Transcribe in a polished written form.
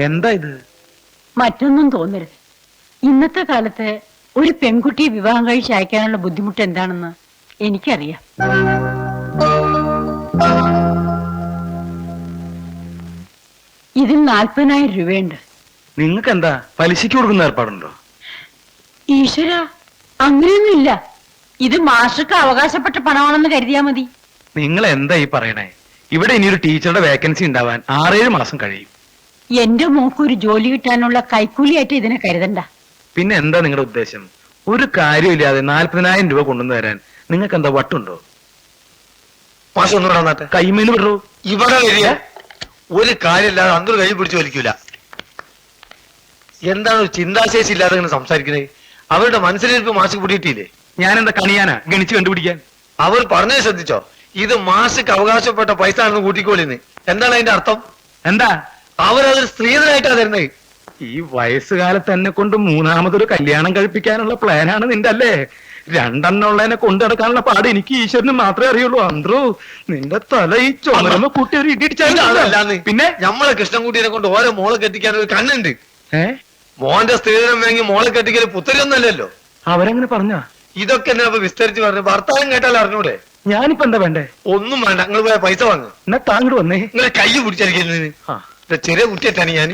എന്താ ഇത്? മറ്റൊന്നും തോന്നരുത്. ഇന്നത്തെ കാലത്ത് ഒരു പെൺകുട്ടിയെ വിവാഹം കഴിച്ച് അയക്കാനുള്ള ബുദ്ധിമുട്ട് എന്താണെന്ന് എനിക്കറിയാം. ഇതിൽ 40,000 രൂപയുണ്ട്. നിങ്ങൾക്ക് എന്താ പലിശയ്ക്ക് കൊടുക്കുന്ന ഏർപ്പാടുണ്ടോ? ഈശ്വര, അങ്ങനെയൊന്നുമില്ല. ഇത് മാഷക്ക് അവകാശപ്പെട്ട പണമാണെന്ന് കരുതിയാ മതി. നിങ്ങൾ എന്താ ഈ പറയണേ? ഇവിടെ ഇനിയൊരു ടീച്ചറുടെ വേക്കൻസി ഉണ്ടാവാൻ 6-7 മാസം കഴിയും. എന്റെ മോക്ക് ഒരു ജോലി കിട്ടാനുള്ള കൈക്കൂലിയായിട്ട് ഇതിനെ കരുതണ്ട. പിന്നെ എന്താ നിങ്ങളുടെ ഉദ്ദേശം? ഒരു കാര്യമില്ലാതെ 40,000 രൂപ കൊണ്ടുവന്ന് തരാൻ നിങ്ങൾക്ക് എന്താ വട്ടുണ്ടോ? മാഷ് ഒന്നും നടന്നാട്ടെ. കൈമേന്ന് വിടൂ. ഇവിടെ വരിക. ഒരു കാര്യമില്ലാതെ അന്തർ കൈ പിടിച്ചു വലിക്കൂല. എന്താണ് ഒരു ചിന്താശേഷി ഇല്ലാതെ ഇങ്ങനെ സംസാരിക്കുന്നത്? അവരുടെ മനസ്സിലിരിപ്പ് മാഷ് പിടിയിട്ടില്ലേ? ഞാൻ എന്താ കണിയാനാ ഗണിച്ച് കണ്ടുപിടിക്കാൻ? അവർ പറഞ്ഞത് ശ്രദ്ധിച്ചോ? ഇത് മാഷക്ക് അവകാശപ്പെട്ട പൈസ ആണെന്ന് കൂട്ടിക്കോളിന്ന്. എന്താണ് അതിന്റെ അർത്ഥം? എന്താ? അവരതൊരു സ്ത്രീധനായിട്ടാ തരുന്നത്. ഈ വയസ്സുകാലത്ത് എന്നെ കൊണ്ട് 3ാമതൊരു കല്യാണം കഴിപ്പിക്കാനുള്ള പ്ലാനാണ് നിന്റെ അല്ലേ? 2 ഉള്ളതിനെ കൊണ്ടു നടക്കാനുള്ള പാട് എനിക്ക് ഈശ്വരന് മാത്രമേ അറിയുള്ളൂ. അന്ത്രു, നിന്റെ തല ഈ ചുമരമ്മ കൂട്ടി ഒരു അതല്ലാന്ന്. പിന്നെ നമ്മളെ കൃഷ്ണൻകുട്ടിയെ കൊണ്ട് ഓരോ മോളെ കെട്ടിക്കാൻ ഒരു കണ്ണുണ്ട്. മോന്റെ സ്ത്രീധനം വാങ്ങി മോളെ കെട്ടിക്കല് പുത്തരിയൊന്നല്ലല്ലോ. അവരെങ്ങനെ പറഞ്ഞ? ഇതൊക്കെ എന്നെ അപ്പൊ വിസ്തരിച്ച് പറഞ്ഞു. ഭർത്താവും കേട്ടാൽ അറിഞ്ഞൂടെ? ഞാനിപ്പോ എന്താ വേണ്ടേ? ഒന്നും വേണ്ട. നിങ്ങൾ പോയ പൈസ വാങ്ങ്. എന്നാ താങ്ങോട്ട് വന്നേ. നിങ്ങൾ കൈ പിടിച്ചിരിക്കുന്നതിന് ചെറിയ കുട്ടിയെത്താണ് ഞാൻ.